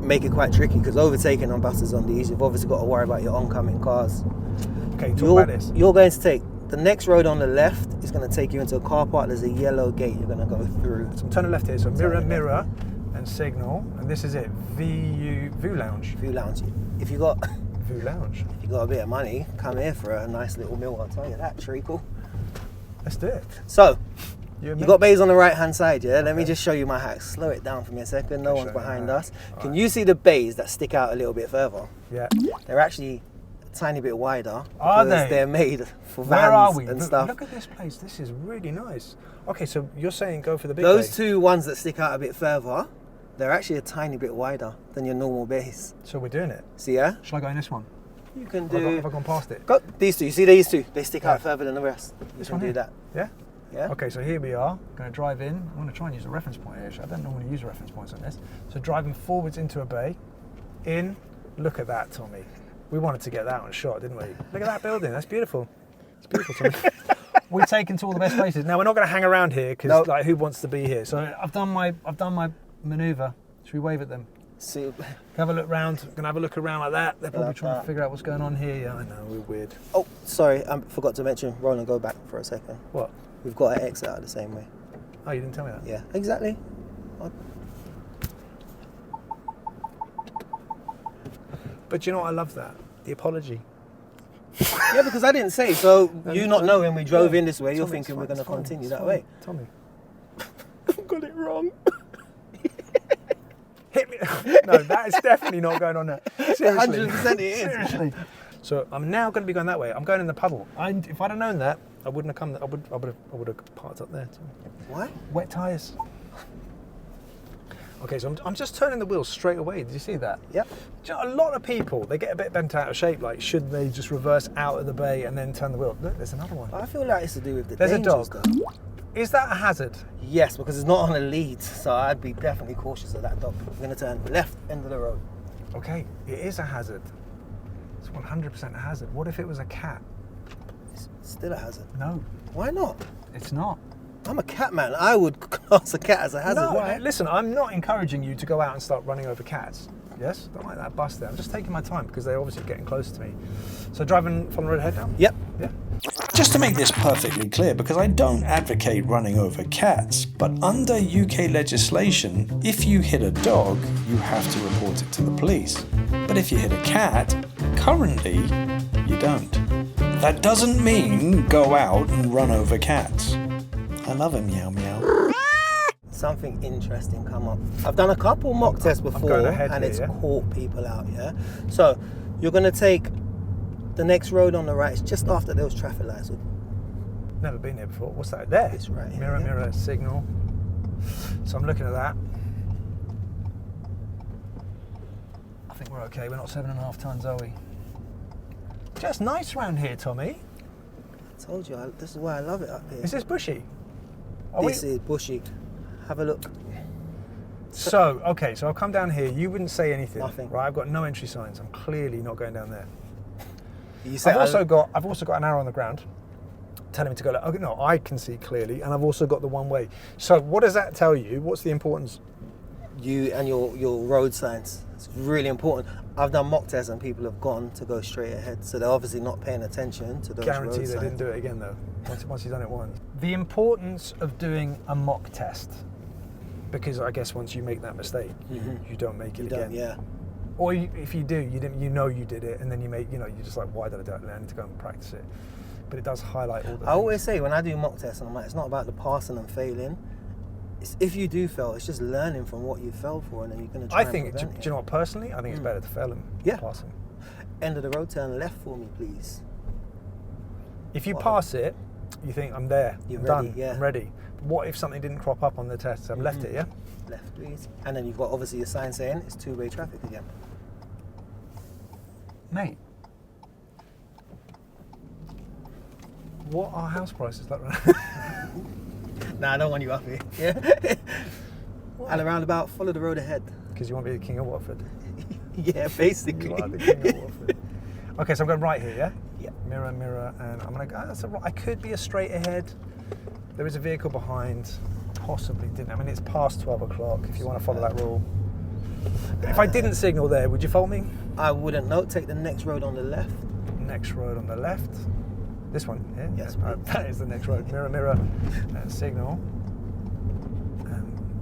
[SPEAKER 1] make it quite tricky because overtaking on buses on these, you've obviously got to worry about your oncoming cars.
[SPEAKER 2] Okay, talk about this.
[SPEAKER 1] You're going to take the next road on the left is going to take you into a car park. There's a yellow gate you're going to go through.
[SPEAKER 2] So I'm turning left here. So mirror, and signal, and this is it. View lounge.
[SPEAKER 1] View lounge. If you got
[SPEAKER 2] View lounge.
[SPEAKER 1] a bit of money, come here for a nice little meal. I'll tell you that, treacle.
[SPEAKER 2] Let's do it.
[SPEAKER 1] So
[SPEAKER 2] You and
[SPEAKER 1] you
[SPEAKER 2] me?
[SPEAKER 1] got bays on the right hand side, yeah? Let me
[SPEAKER 2] Okay.
[SPEAKER 1] just show you my hack. Slow it down for me a second. No
[SPEAKER 2] Okay,
[SPEAKER 1] one's
[SPEAKER 2] show me
[SPEAKER 1] behind
[SPEAKER 2] the hack.
[SPEAKER 1] us. Can you see the bays that stick out a little bit further?
[SPEAKER 2] Yeah.
[SPEAKER 1] They're actually a tiny bit wider.
[SPEAKER 2] Are
[SPEAKER 1] because
[SPEAKER 2] they?
[SPEAKER 1] They're made for vans
[SPEAKER 2] Where are we?
[SPEAKER 1] and
[SPEAKER 2] Look,
[SPEAKER 1] stuff.
[SPEAKER 2] look at this place. This is really nice. Okay, so you're saying go for the big
[SPEAKER 1] Those
[SPEAKER 2] bay.
[SPEAKER 1] two ones that stick out a bit further, they're actually a tiny bit wider than your normal bays.
[SPEAKER 2] So we're doing it.
[SPEAKER 1] See, yeah?
[SPEAKER 2] Shall I go in this one?
[SPEAKER 1] You can
[SPEAKER 2] Have I
[SPEAKER 1] do.
[SPEAKER 2] gone past it?
[SPEAKER 1] Got these two. You see these two? They stick out
[SPEAKER 2] Yeah.
[SPEAKER 1] further than the rest. You
[SPEAKER 2] This
[SPEAKER 1] can
[SPEAKER 2] one
[SPEAKER 1] do
[SPEAKER 2] here?
[SPEAKER 1] that.
[SPEAKER 2] Yeah?
[SPEAKER 1] Yeah.
[SPEAKER 2] Okay, so here we are. Going to drive in. I'm going to try and use a reference point here. I don't normally use reference points on this. So driving forwards into a bay. In. Look at that, Tommy. We wanted to get that on shot, didn't we? Look at that building. That's beautiful. It's beautiful, Tommy. We've taken to all the best places. Now we're not going to hang around here because,
[SPEAKER 1] Nope.
[SPEAKER 2] like, who wants to be here? So I've done my manoeuvre. Should we wave at them?
[SPEAKER 1] See,
[SPEAKER 2] Have a look round. Gonna have a look around like that. They're probably
[SPEAKER 1] Like
[SPEAKER 2] trying
[SPEAKER 1] that.
[SPEAKER 2] to figure out what's going on here. Yeah, I know. We're weird.
[SPEAKER 1] oh, sorry, I forgot to mention. Roland, go back for a second.
[SPEAKER 2] What?
[SPEAKER 1] We've got to exit out the same way.
[SPEAKER 2] Oh, you didn't tell me that.
[SPEAKER 1] Yeah, exactly.
[SPEAKER 2] But you know what? I love that. The apology.
[SPEAKER 1] Yeah, because I didn't say. So you not knowing we drove
[SPEAKER 2] Yeah.
[SPEAKER 1] in this way, you're
[SPEAKER 2] Tommy, it's
[SPEAKER 1] thinking we're
[SPEAKER 2] fine,
[SPEAKER 1] going to
[SPEAKER 2] it's fine,
[SPEAKER 1] continue
[SPEAKER 2] it's
[SPEAKER 1] that
[SPEAKER 2] fine.
[SPEAKER 1] way.
[SPEAKER 2] Tommy.
[SPEAKER 1] I've got it wrong.
[SPEAKER 2] Hit me. No, that is definitely not going on there. Seriously.
[SPEAKER 1] 100% it is.
[SPEAKER 2] Seriously. So I'm now going to be going that way. I'm going in the puddle. If I'd have known that, I wouldn't have come. I would have parked up there. Too.
[SPEAKER 1] Why?
[SPEAKER 2] Wet tyres. Okay, so I'm just turning the wheel straight away. Did you see that?
[SPEAKER 1] Yep.
[SPEAKER 2] Do you know, a lot of people, they get a bit bent out of shape. Like, should they just reverse out of the bay and then turn the wheel? Look, there's another one.
[SPEAKER 1] I feel like it's to do with the
[SPEAKER 2] There's a
[SPEAKER 1] dangers,
[SPEAKER 2] dog.
[SPEAKER 1] though.
[SPEAKER 2] Is that a hazard?
[SPEAKER 1] Yes, because it's not on a lead, so I'd be definitely cautious of that dog. I'm going to turn left end of the road.
[SPEAKER 2] Okay, it is a hazard. It's 100% a hazard. What if it was a cat?
[SPEAKER 1] It's still a hazard.
[SPEAKER 2] No,
[SPEAKER 1] Why not?
[SPEAKER 2] it's not.
[SPEAKER 1] I'm a cat man. I would class a cat as a hazard.
[SPEAKER 2] No,
[SPEAKER 1] Why?
[SPEAKER 2] listen, I'm not encouraging you to go out and start running over cats. Yes? Don't like that bus there. I'm just taking my time because they're obviously getting close to me. So driving from the road ahead now?
[SPEAKER 1] Yep.
[SPEAKER 2] Yeah.
[SPEAKER 5] Just to make this perfectly clear, because I don't advocate running over cats, but under UK legislation, if you hit a dog, you have to report it to the police. But if you hit a cat, currently, you don't. That doesn't mean go out and run over cats. I love a meow meow.
[SPEAKER 1] Something interesting come up. I've done a couple mock tests before
[SPEAKER 2] going ahead
[SPEAKER 1] and
[SPEAKER 2] here,
[SPEAKER 1] it's
[SPEAKER 2] yeah?
[SPEAKER 1] caught people out, yeah? So you're going to take the next road on the right. It's just after those traffic lights.
[SPEAKER 2] Never been here before. What's that? There.
[SPEAKER 1] It's right here,
[SPEAKER 2] Mirror,
[SPEAKER 1] yeah.
[SPEAKER 2] mirror, signal. So I'm looking at that. I think we're okay. We're not 7.5 tons, are we? Just nice round here, Tommy.
[SPEAKER 1] I told you, this is why I love it up here.
[SPEAKER 2] Is this Bushey?
[SPEAKER 1] This is Bushey. Have a look.
[SPEAKER 2] So, okay, so I'll come down here. You wouldn't say anything.
[SPEAKER 1] Nothing.
[SPEAKER 2] Right, I've got no entry signs. I'm clearly not going down there.
[SPEAKER 1] You say
[SPEAKER 2] I've also got an arrow on the ground telling me to go. Okay, no, I can see clearly, and I've also got the one way. So what does that tell you? What's the importance?
[SPEAKER 1] you and your road signs. It's really important. I've done mock tests and people have gone to go straight ahead, so they're obviously not paying attention to those
[SPEAKER 2] Guarantee
[SPEAKER 1] road
[SPEAKER 2] they
[SPEAKER 1] signs.
[SPEAKER 2] didn't do it again though. Once you've done it once. The importance of doing a mock test, because I guess once you make that mistake, you don't make it
[SPEAKER 1] You
[SPEAKER 2] again.
[SPEAKER 1] don't, yeah.
[SPEAKER 2] Or if you do, you know you did it, and then you're just like, why did I do it? I need to go and practice it. But it does highlight all the
[SPEAKER 1] I
[SPEAKER 2] things.
[SPEAKER 1] always say when I do mock tests, and I'm like, it's not about the passing and failing. It's if you do fail, it's just learning from what you fell for, and then you're going to try
[SPEAKER 2] I think,
[SPEAKER 1] and
[SPEAKER 2] do
[SPEAKER 1] prevent
[SPEAKER 2] you know what, personally, I think it's better to fail than pass them.
[SPEAKER 1] End of the road, turn left for me, please.
[SPEAKER 2] If you pass it, you think, I'm there,
[SPEAKER 1] You're
[SPEAKER 2] I'm
[SPEAKER 1] ready,
[SPEAKER 2] done,
[SPEAKER 1] yeah.
[SPEAKER 2] I'm ready. But what if something didn't crop up on the test? I've left it, yeah?
[SPEAKER 1] Left, please. And then you've got obviously your sign saying it's two-way traffic again.
[SPEAKER 2] Mate, what are house prices like right now?
[SPEAKER 1] Nah, I don't want you up here. Yeah. And a roundabout, follow the road ahead.
[SPEAKER 2] Because you want to be the king of Watford.
[SPEAKER 1] Yeah, basically.
[SPEAKER 2] You are the king of Watford. Okay, so I'm going right here, yeah?
[SPEAKER 1] Yeah.
[SPEAKER 2] Mirror, mirror, and I'm going to go, I could be a straight ahead. There is a vehicle behind. Possibly didn't. I mean, it's past 12 o'clock if you want to follow that rule. If I didn't signal there, would you fault me?
[SPEAKER 1] I wouldn't know. Take the next road on the left.
[SPEAKER 2] Next road on the left. This one, yeah?
[SPEAKER 1] Yes,
[SPEAKER 2] That is the next road. Mirror, mirror, and signal.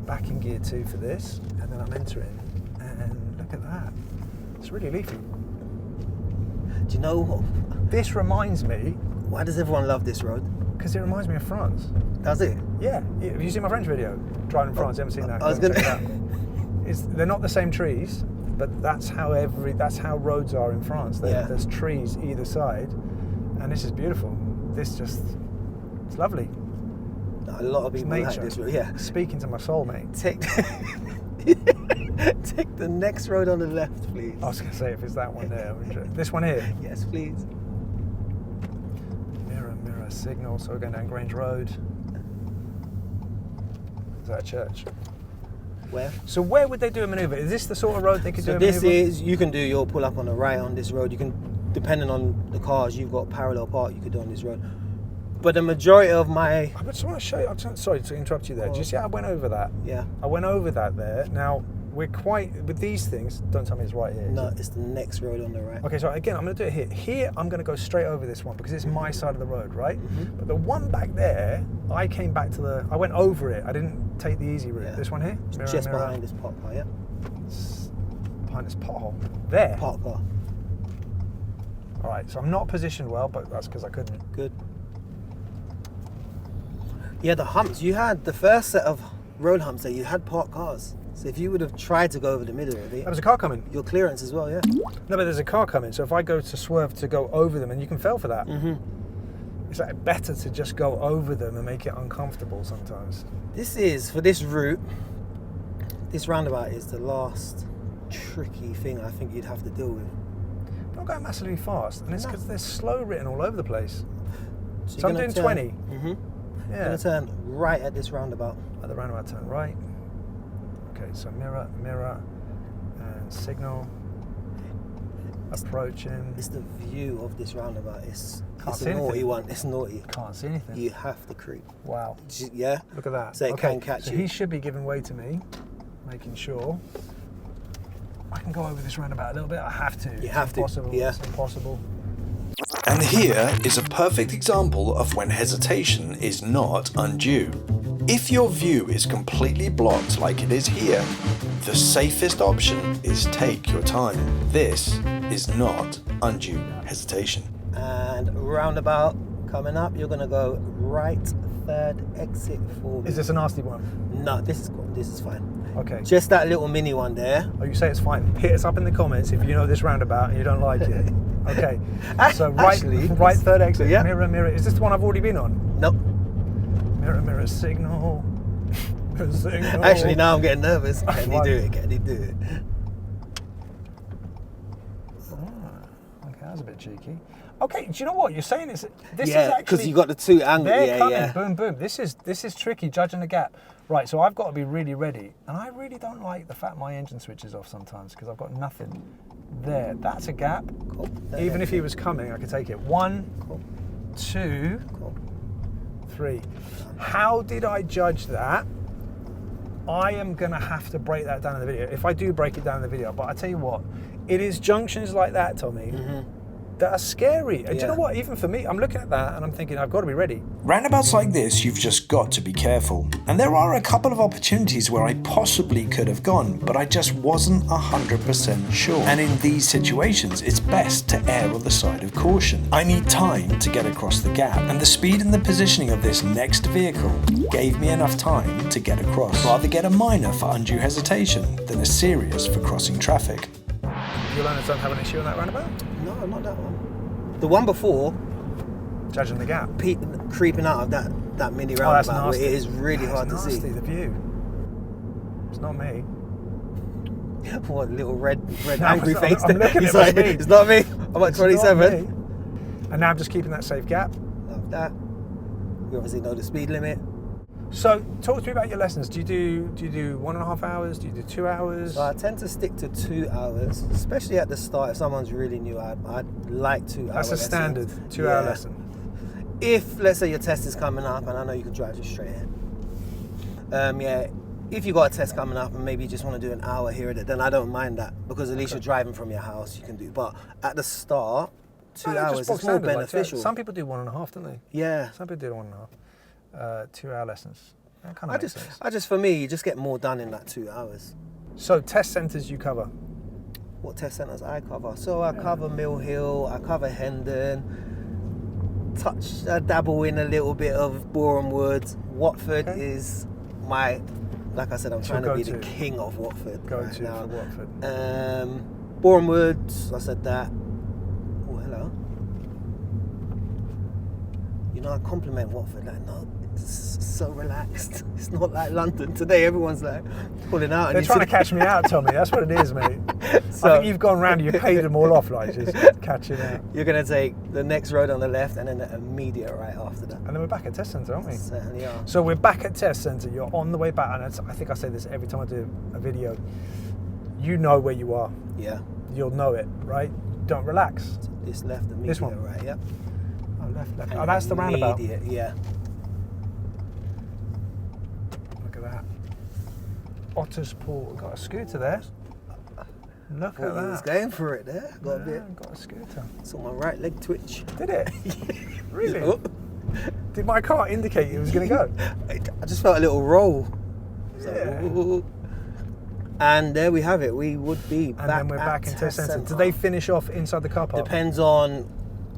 [SPEAKER 2] Back in gear 2 for this, and then I'm entering. And look at that. It's really leafy.
[SPEAKER 1] Do you know what?
[SPEAKER 2] This reminds me,
[SPEAKER 1] Why does everyone love this road?
[SPEAKER 2] because it reminds me of France.
[SPEAKER 1] Does it?
[SPEAKER 2] Yeah. Have you seen my French video? Driving in France, you haven't seen that?
[SPEAKER 1] I was
[SPEAKER 2] Go and
[SPEAKER 1] gonna-
[SPEAKER 2] check it out. They're not the same trees, but that's how roads are in France.
[SPEAKER 1] Yeah.
[SPEAKER 2] There's trees either side, and this is beautiful. It's lovely.
[SPEAKER 1] A lot of people like
[SPEAKER 2] nature.
[SPEAKER 1] this road. Yeah.
[SPEAKER 2] Speaking to my soul, mate.
[SPEAKER 1] Take take the next road on the left, please.
[SPEAKER 2] I was going to say if it's that one there. I'm interested. This one here.
[SPEAKER 1] Yes, please.
[SPEAKER 2] Mirror, mirror, signal. So we're going down Grange Road. Is that a church?
[SPEAKER 1] Where?
[SPEAKER 2] So where would they do a manoeuvre? Is this the sort of road they could do
[SPEAKER 1] So
[SPEAKER 2] a
[SPEAKER 1] this
[SPEAKER 2] manoeuvre?
[SPEAKER 1] is, you can do your pull up on the right on this road. You can, depending on the cars you've got parallel park, you could do on this road. But the majority of my,
[SPEAKER 2] I just want to show you. Sorry to interrupt you there. Do you see how I went over that?
[SPEAKER 1] yeah,
[SPEAKER 2] I went over that there. Now, we're quite, with these things, don't tell me it's right here. is
[SPEAKER 1] no,
[SPEAKER 2] it?
[SPEAKER 1] it's the next road on the right.
[SPEAKER 2] Okay, so again, I'm going to do it here. Here, I'm going to go straight over this one because it's my side of the road, right? But the one back there, I came back to I went over it. I didn't take the easy route.
[SPEAKER 1] Yeah.
[SPEAKER 2] This one here? Mirror,
[SPEAKER 1] Just
[SPEAKER 2] mirror.
[SPEAKER 1] behind this pot car, yeah.
[SPEAKER 2] Behind this pothole. There.
[SPEAKER 1] Park car.
[SPEAKER 2] All right, so I'm not positioned well, but that's because I couldn't.
[SPEAKER 1] Good. Yeah, the humps, you had the first set of road humps there, you had parked cars. So if you would have tried to go over the middle of
[SPEAKER 2] There
[SPEAKER 1] it,
[SPEAKER 2] was a car coming.
[SPEAKER 1] your clearance as well, yeah.
[SPEAKER 2] No, but there's a car coming, so if I go to swerve to go over them, and you can fail for that. It's like better to just go over them and make it uncomfortable sometimes.
[SPEAKER 1] This is, for this route, this roundabout is the last tricky thing I think you'd have to deal with.
[SPEAKER 2] But I'm going massively fast, and it's because there's slow written all over the place.
[SPEAKER 1] So
[SPEAKER 2] So I'm
[SPEAKER 1] you're
[SPEAKER 2] doing
[SPEAKER 1] gonna
[SPEAKER 2] 20.
[SPEAKER 1] Mm-hmm. You're
[SPEAKER 2] Yeah.
[SPEAKER 1] going to turn right at this roundabout.
[SPEAKER 2] At the roundabout, turn right. Okay, so mirror, mirror, and signal. Approaching.
[SPEAKER 1] It's the view of this roundabout. It's
[SPEAKER 2] see
[SPEAKER 1] a naughty
[SPEAKER 2] anything.
[SPEAKER 1] one. It's naughty.
[SPEAKER 2] Can't see anything.
[SPEAKER 1] You have to creep.
[SPEAKER 2] Wow.
[SPEAKER 1] Yeah?
[SPEAKER 2] Look at that.
[SPEAKER 1] So it can catch
[SPEAKER 2] so
[SPEAKER 1] you.
[SPEAKER 2] he should be giving way to me, making sure I can go over this roundabout a little bit. I have to.
[SPEAKER 1] You have to,
[SPEAKER 2] Impossible.
[SPEAKER 1] yeah.
[SPEAKER 2] It's impossible.
[SPEAKER 5] And here is a perfect example of when hesitation is not undue. If your view is completely blocked like it is here, the safest option is take your time. This is not undue hesitation.
[SPEAKER 1] And roundabout coming up, you're going to go right, third exit for me.
[SPEAKER 2] Is this a nasty one?
[SPEAKER 1] No, this is cool. This is fine.
[SPEAKER 2] Okay.
[SPEAKER 1] Just that little mini one there.
[SPEAKER 2] Oh, you say it's fine. Hit us up in the comments if you know this roundabout and you don't like it. Okay. So
[SPEAKER 1] Actually,
[SPEAKER 2] right third exit.
[SPEAKER 1] yeah.
[SPEAKER 2] Mirror, mirror. Is this the one I've already been on?
[SPEAKER 1] Nope.
[SPEAKER 2] Mirror, mirror, signal. Signal.
[SPEAKER 1] Actually, now I'm getting nervous. Can he
[SPEAKER 2] Why?
[SPEAKER 1] do it? Can he do it?
[SPEAKER 2] Okay, that was a bit cheeky. Okay, do you know what you're saying? This is
[SPEAKER 1] Yeah,
[SPEAKER 2] actually
[SPEAKER 1] because you got the two angles.
[SPEAKER 2] they're
[SPEAKER 1] Yeah,
[SPEAKER 2] coming.
[SPEAKER 1] yeah.
[SPEAKER 2] Boom, boom. This is tricky. Judging the gap. Right, so I've got to be really ready, and I really don't like the fact my engine switches off sometimes because I've got nothing there. That's a gap.
[SPEAKER 1] Cool.
[SPEAKER 2] Even if he was coming, I could take it. 1,
[SPEAKER 1] Cool.
[SPEAKER 2] 2,
[SPEAKER 1] Cool.
[SPEAKER 2] 3. How did I judge that? I am going to have to break that down in the video. If I do break it down in the video, but I tell you what, it is junctions like that, Tommy, that are scary. And do you know what? Even for me, I'm looking at that and I'm thinking, I've got to be ready.
[SPEAKER 5] Roundabouts like this, you've just got to be careful. And there are a couple of opportunities where I possibly could have gone, but I just wasn't 100% sure. And in these situations, it's best to err on the side of caution. I need time to get across the gap, and the speed and the positioning of this next vehicle gave me enough time to get across. Rather get a minor for undue hesitation than a serious for crossing traffic.
[SPEAKER 2] Your learners don't have an issue on that roundabout?
[SPEAKER 1] No, not that one. The one before,
[SPEAKER 2] Judging the gap.
[SPEAKER 1] creeping out of that mini
[SPEAKER 2] Oh, that's
[SPEAKER 1] roundabout,
[SPEAKER 2] nasty.
[SPEAKER 1] it is really hard to
[SPEAKER 2] Nasty,
[SPEAKER 1] see.
[SPEAKER 2] the view. It's not me.
[SPEAKER 1] What little red
[SPEAKER 2] No,
[SPEAKER 1] angry
[SPEAKER 2] I'm
[SPEAKER 1] face?
[SPEAKER 2] looking at
[SPEAKER 1] He's
[SPEAKER 2] it,
[SPEAKER 1] like,
[SPEAKER 2] it's me.
[SPEAKER 1] it's not me. I'm at
[SPEAKER 2] It's not
[SPEAKER 1] 27.
[SPEAKER 2] me. And now I'm just keeping that safe gap.
[SPEAKER 1] Love that. You obviously know the speed limit.
[SPEAKER 2] So, talk to me about your lessons. Do you do 1.5 hours? Do you do 2 hours?
[SPEAKER 1] So I tend to stick to 2 hours, especially at the start. If someone's really new, I'd like 2 hours.
[SPEAKER 2] That's a standard 2-hour lesson.
[SPEAKER 1] If, let's say, your test is coming up, and I know you can drive just straight ahead. If you got a test coming up and maybe you just want to do an hour here or there, then I don't mind that, because at least you're driving from your house, you can do. But at the start, 2
[SPEAKER 2] No,
[SPEAKER 1] hours
[SPEAKER 2] just box
[SPEAKER 1] is more
[SPEAKER 2] standard, like
[SPEAKER 1] beneficial.
[SPEAKER 2] some people do 1.5, don't they?
[SPEAKER 1] Yeah.
[SPEAKER 2] Some people do 1.5. 2-hour lessons. That kind
[SPEAKER 1] I
[SPEAKER 2] of makes sense.
[SPEAKER 1] just, for me, you just get more done in that 2 hours.
[SPEAKER 2] So, test centres you cover?
[SPEAKER 1] What test centres I cover? So I cover Mill Hill, I cover Hendon, dabble in a little bit of Boreham Woods. Watford is my, like I said, I'm trying to be the king of Watford
[SPEAKER 2] Go
[SPEAKER 1] right
[SPEAKER 2] to
[SPEAKER 1] now.
[SPEAKER 2] for Watford.
[SPEAKER 1] Boreham Woods, I said that. Oh, hello. You know, I compliment Watford, like, no, it's so relaxed. It's not like London today. Everyone's like pulling out.
[SPEAKER 2] They're trying to catch me out, Tommy. That's what it is, mate.
[SPEAKER 1] So,
[SPEAKER 2] I think you've gone round and you've paid them all off, like just catching out.
[SPEAKER 1] You're going to take the next road on the left and then the immediate right after that.
[SPEAKER 2] And then we're back at test centre, aren't we?
[SPEAKER 1] Certainly are.
[SPEAKER 2] So we're back at test centre. You're on the way back, and I think I say this every time I do a video. You know where you are.
[SPEAKER 1] Yeah.
[SPEAKER 2] You'll know it, right? Don't relax.
[SPEAKER 1] This left, immediate
[SPEAKER 2] This one?
[SPEAKER 1] right, yep.
[SPEAKER 2] Oh, left.
[SPEAKER 1] And
[SPEAKER 2] Oh, that's the roundabout.
[SPEAKER 1] immediate, yeah.
[SPEAKER 2] Look at that. Ottersport. We've got a scooter there. Look at
[SPEAKER 1] Thought he was
[SPEAKER 2] that.
[SPEAKER 1] going for it there. Got a bit.
[SPEAKER 2] Yeah, got a scooter.
[SPEAKER 1] Saw my right leg twitch.
[SPEAKER 2] Did it? Really?
[SPEAKER 1] Oh.
[SPEAKER 2] Did my car indicate it was going to go?
[SPEAKER 1] I just felt a little roll. So,
[SPEAKER 2] Yeah.
[SPEAKER 1] ooh. And there we have it. We would be back
[SPEAKER 2] And then we're
[SPEAKER 1] at
[SPEAKER 2] back in test centre.
[SPEAKER 1] centre.
[SPEAKER 2] Do they finish off inside the car park?
[SPEAKER 1] Depends on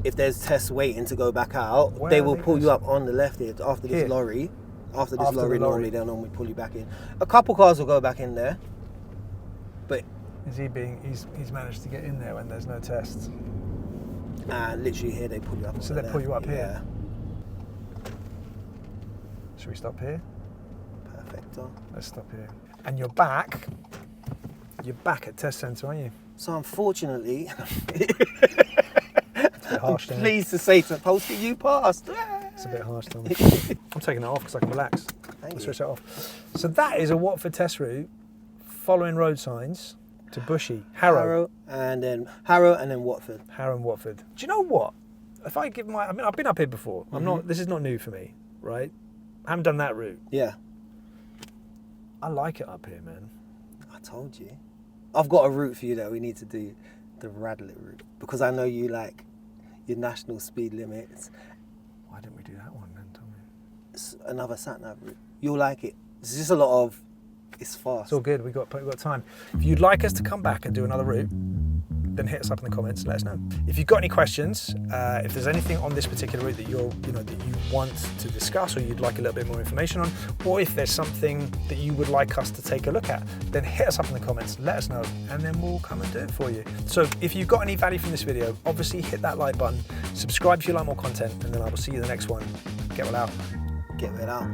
[SPEAKER 1] if there's tests waiting to go back out.
[SPEAKER 2] Where
[SPEAKER 1] They
[SPEAKER 2] are
[SPEAKER 1] will
[SPEAKER 2] they
[SPEAKER 1] pull you
[SPEAKER 2] guys?
[SPEAKER 1] up on the left here after this
[SPEAKER 2] Here?
[SPEAKER 1] lorry. After this
[SPEAKER 2] After the
[SPEAKER 1] lorry,
[SPEAKER 2] lorry.
[SPEAKER 1] normally they'll normally pull you back in. A couple cars will go back in there, but
[SPEAKER 2] Is he being? He's managed to get in there when there's no tests.
[SPEAKER 1] literally here they pull you up. on
[SPEAKER 2] So
[SPEAKER 1] the
[SPEAKER 2] they pull
[SPEAKER 1] left.
[SPEAKER 2] you up
[SPEAKER 1] Yeah.
[SPEAKER 2] here? Should we stop here?
[SPEAKER 1] Perfecto.
[SPEAKER 2] Let's stop here. And you're back. You're back at test centre, aren't you?
[SPEAKER 1] So unfortunately,
[SPEAKER 2] It's a bit harsh, isn't it?
[SPEAKER 1] pleased to say to Polsky, you passed.
[SPEAKER 2] It's a bit harsh, Tommy. I'm taking that off because I can relax.
[SPEAKER 1] Thank
[SPEAKER 2] I'll
[SPEAKER 1] you.
[SPEAKER 2] switch that off. So that is a Watford test route, following road signs to Bushey, Harrow
[SPEAKER 1] and then Watford.
[SPEAKER 2] and Watford. Do you know what? If I give my, I've been up here before. I'm not.
[SPEAKER 1] Mm-hmm.
[SPEAKER 2] This is not new for me, right? I haven't done that route.
[SPEAKER 1] Yeah,
[SPEAKER 2] I like it up here, man.
[SPEAKER 1] I told you. I've got a route for you that we need to do, the Radlett route, because I know you like your national speed limits.
[SPEAKER 2] Why didn't we do that one then, Tommy?
[SPEAKER 1] It's another sat-nav route. You'll like it. It's just a lot of. It's fast.
[SPEAKER 2] It's all good. We've got time. If you'd like us to come back and do another route, then hit us up in the comments and let us know. If you've got any questions, if there's anything on this particular route that that you want to discuss or you'd like a little bit more information on, or if there's something that you would like us to take a look at, then hit us up in the comments, let us know, and then we'll come and do it for you. So if you've got any value from this video, obviously hit that like button, subscribe if you like more content, and then I will see you in the next one. Get well out.
[SPEAKER 1] Get it out.